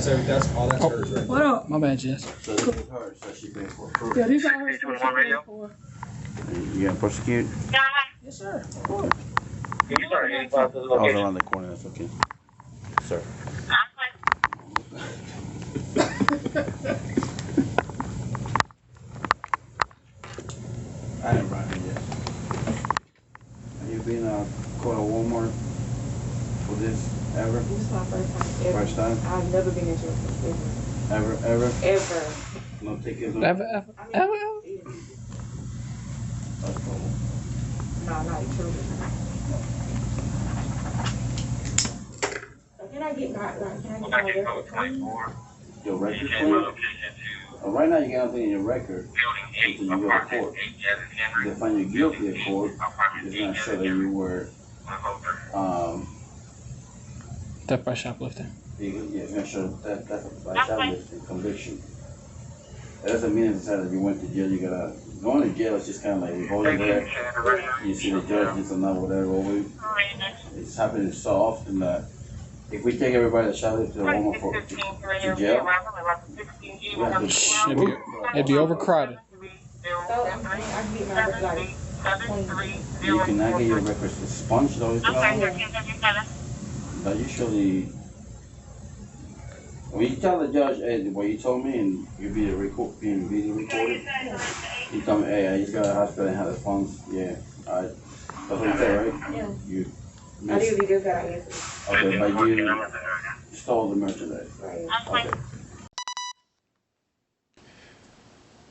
That's all that's hers, right? What up? My bad, Jess. So this is hers, so she paid for it. Yeah, these are hers. You gonna prosecute? Yes, sir. Of course. I was around the corner, that's okay. Sir. I didn't run it yet. Have you been caught at Walmart for this ever? This is my first time ever. First time? I've never been into it Ever? Ever? ever. No tickets? No? Ever? That's cool. No, not true. Can I get my record clean? Your record clean? Right now you got nothing in your record until you go to court. If they find you guilty at court, it's gonna show that you were Theft by shoplifting. yeah, it's gonna show that by shoplifting conviction. That doesn't mean that you went to jail. You gotta going to jail is just kind of like you go in there, you see the judge, this and that, whatever. It's happening so often that if we take everybody that shoplifted to Walmart to jail, It'd be overcrowded. So, I can get my record like clean. you cannot get your records expunged all the time. But usually, when you tell the judge, hey, what you told me, and you being video recorded, you tell me, hey, I just got a hospital and had the funds. Yeah, that's what you say, right? Yeah. You I usually just got an answer. okay, but you stole the merchandise. Right. Okay.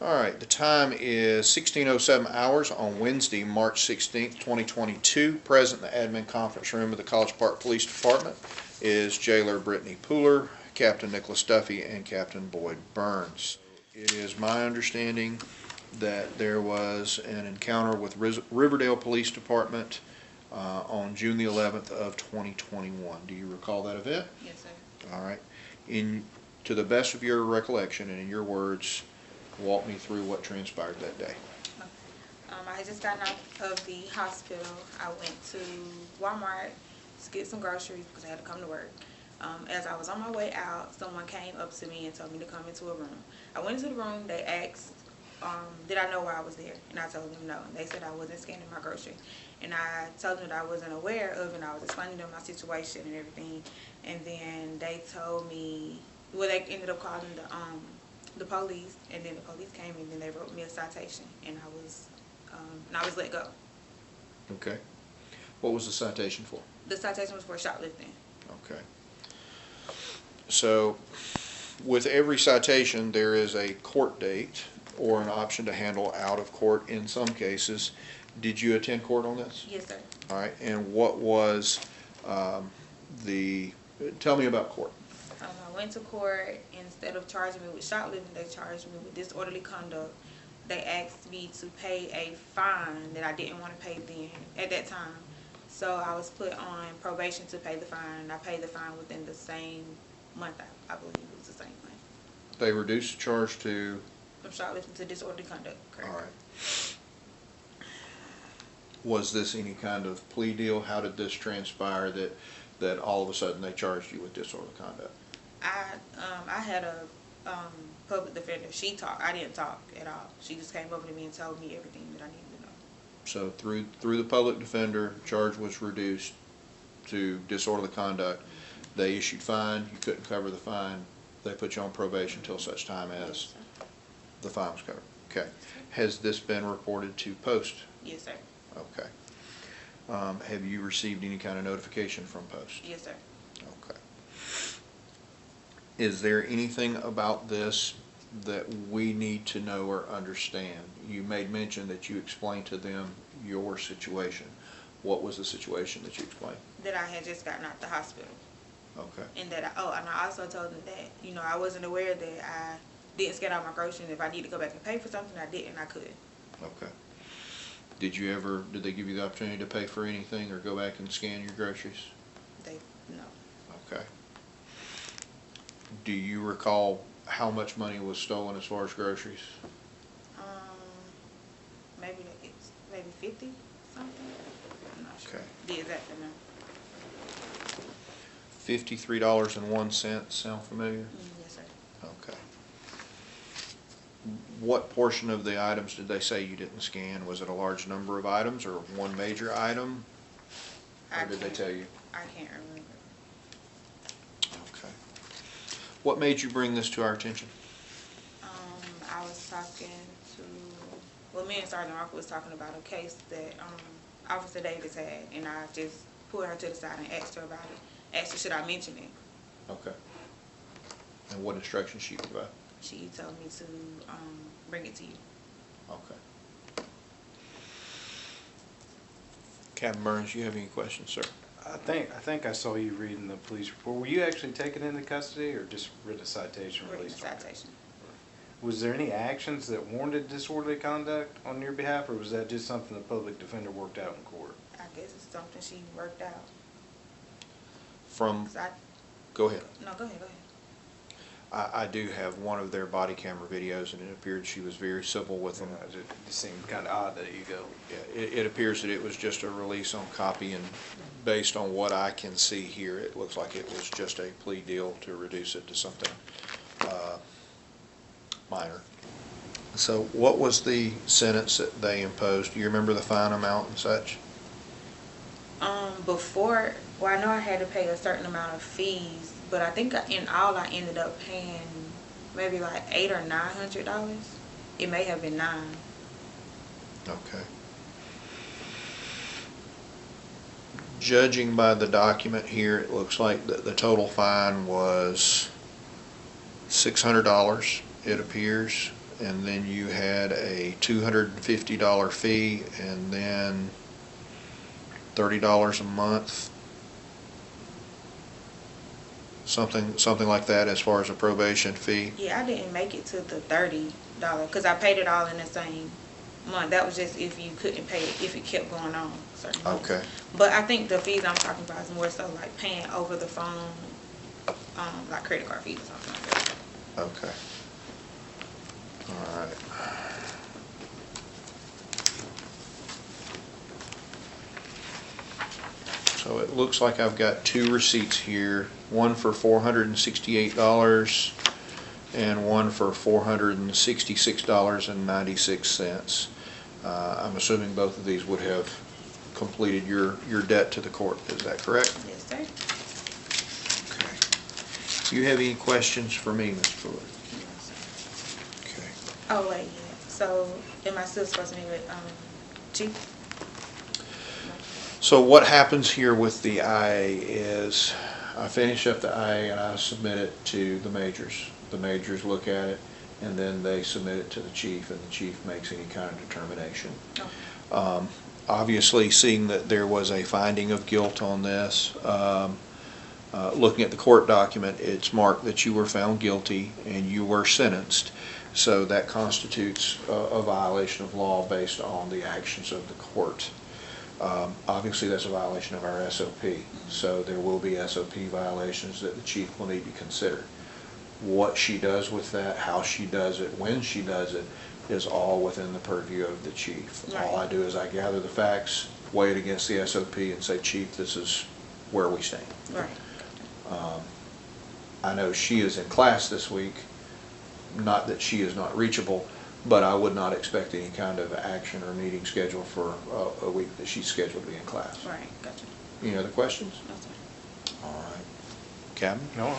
All right, the time is 16:07 hours on Wednesday, March 16th, 2022. Present in the admin conference room of the College Park Police Department is Jailer Brittany Pooler, Captain Nicholas Duffy, and Captain Boyd Burns. It is my understanding that there was an encounter with Riverdale Police Department on June the 11th of 2021. Do you recall that event? Yes, sir. All right. To the best of your recollection and in your words, walk me through what transpired that day. I had just gotten out of the hospital. I went to Walmart to get some groceries because I had to come to work. As I was on my way out, someone came up to me and told me to come into a room. I went into the room. They asked, did I know why I was there? And I told them no. And they said I wasn't scanning my grocery. And I told them that I wasn't aware of, and I was explaining to them my situation and everything. And then they told me, well, they ended up calling the police, and then the police came and then they wrote me a citation, and I was let go. Okay. What was the citation for? The citation was for shoplifting. Okay. So, with every citation, there is a court date or an option to handle out of court in some cases. Did you attend court on this? Yes, sir. All right. And what was tell me about court. I went to court. Instead of charging me with shoplifting, they charged me with disorderly conduct. They asked me to pay a fine that I didn't want to pay then at that time. So I was put on probation to pay the fine. I paid the fine within the same month. I believe it was the same month. They reduced the charge to? From shoplifting to disorderly conduct. Correct. All right. Was this any kind of plea deal? How did this transpire that all of a sudden they charged you with disorderly conduct? I had a public defender. She talked. I didn't talk at all. She just came over to me and told me everything that I needed to know. So through the public defender, charge was reduced to disorderly conduct. They issued fine. You couldn't cover the fine. They put you on probation until such time as the fine was covered. Okay. Has this been reported to Post? Yes, sir. Okay. Have you received any kind of notification from Post? Yes, sir. Okay. Is there anything about this that we need to know or understand? You made mention that you explained to them your situation. What was the situation that you explained? That I had just gotten out the hospital. Okay. And that and I also told them that, I wasn't aware that I didn't scan out my groceries. If I need to go back and pay for something, I didn't. I could. Okay. Did they give you the opportunity to pay for anything or go back and scan your groceries? No. Okay. Do you recall how much money was stolen as far as groceries? Maybe 50 something. I'm not sure. Okay. The exact amount. $53.01 sound familiar? Yes, sir. Okay. What portion of the items did they say you didn't scan? Was it a large number of items or one major item? Or did they tell you? I can't remember. Okay. What made you bring this to our attention? I was talking to, well, me and Sergeant Walker was talking about a case that Officer Davis had, and I just pulled her to the side and asked her about it. Asked her, should I mention it? Okay. And what instructions she provided? She told me to bring it to you. Okay. Captain Burns, you have any questions, sir? I think I saw you reading the police report. Were you actually taken into custody or just written a citation Written a released? citation. Was there any actions that warranted disorderly conduct on your behalf, or was that just something the public defender worked out in court? I guess it's something she worked out. From, 'Cause I, go ahead. no, go ahead, go ahead. I do have one of their body camera videos, and it appeared she was very civil with them. It just seemed kind of odd that you go. Yeah, it appears that it was just a release on copy, and based on what I can see here, it looks like it was just a plea deal to reduce it to something minor. So what was the sentence that they imposed? Do you remember the fine amount and such? Before, well, I know I had to pay a certain amount of fees, but I think in all I ended up paying maybe like $800 or $900. It may have been $9. Okay. Judging by the document here, it looks like the total fine was $600, it appears, and then you had a $250 fee, and then $30 a month, something like that as far as a probation fee. Yeah, I didn't make it to the $30 because I paid it all in the same month. That was just if you couldn't pay it, if it kept going on certain months. Okay. But I think the fees I'm talking about is more so like paying over the phone, like credit card fees or something like that. Okay. All right. So it looks like I've got two receipts here, one for $468 and one for $466.96. I'm assuming both of these would have completed your debt to the court. Is that correct? Yes, sir. Okay. Do you have any questions for me, Mr. Fuller? Okay. Oh, wait, yeah. So am I still supposed to meet with Chief? So what happens here with the IA is I finish up the IA and I submit it to the majors. The majors look at it and then they submit it to the chief, and the chief makes any kind of determination. Oh. Obviously, seeing that there was a finding of guilt on this, looking at the court document, it's marked that you were found guilty and you were sentenced. So that constitutes a violation of law based on the actions of the court. Obviously, that's a violation of our SOP, so there will be SOP violations that the chief will need to consider. What she does with that, how she does it, when she does it, is all within the purview of the chief. Right. All I do is I gather the facts, weigh it against the SOP, and say, Chief, this is where we stand. Right. I know she is in class this week, not that she is not reachable, but I would not expect any kind of action or meeting scheduled for a week that she's scheduled to be in class. Right, gotcha. Any other questions? No, sir. All right. Captain? No.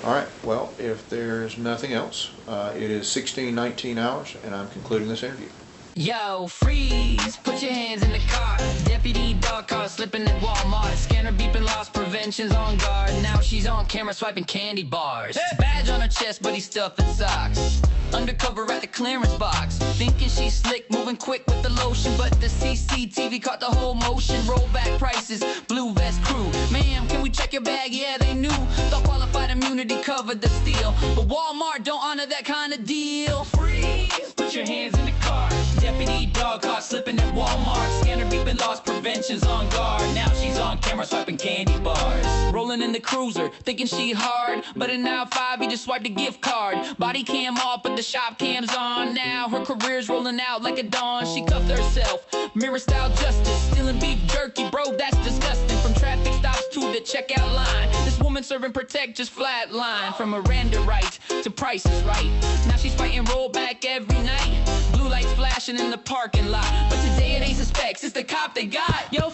All right. Well, if there's nothing else, it is 16:19 hours, and I'm concluding this interview. Yo, freeze! Put your hands in the car. Deputy dog car slipping at Walmart. Scanner beeping, loss prevention's on guard. Now she's on camera swiping candy bars. Badge on her chest, but he's stuffing socks. Undercover at the clearance box. Thinking she's slick, moving quick with the lotion. But the CCTV caught the whole motion. Rollback prices, blue vest crew. Ma'am, can we check your bag? Yeah, they knew. Thought qualified immunity covered the steal. But Walmart don't honor that kind of deal. Freeze! Put your hands in the car. Deputy dog caught slipping at Walmart. Scanner beeping, loss prevention's on guard. Now she's on camera swiping candy bars. Rolling in the cruiser, thinking she hard. But in now 5, he just swiped a gift card. Body cam off, but the shop cam's on. Now her career's rolling out like a dawn. She cuffed herself, mirror style justice. Stealing beef jerky, bro, that's disgusting. From traffic stops to the checkout line. This woman serving Protect just flatline. From Miranda right to Price is Right. Now she's fighting rollback every night. Blue lights flashing in the parking lot. But today it ain't suspects, it's the cop they got. Yo,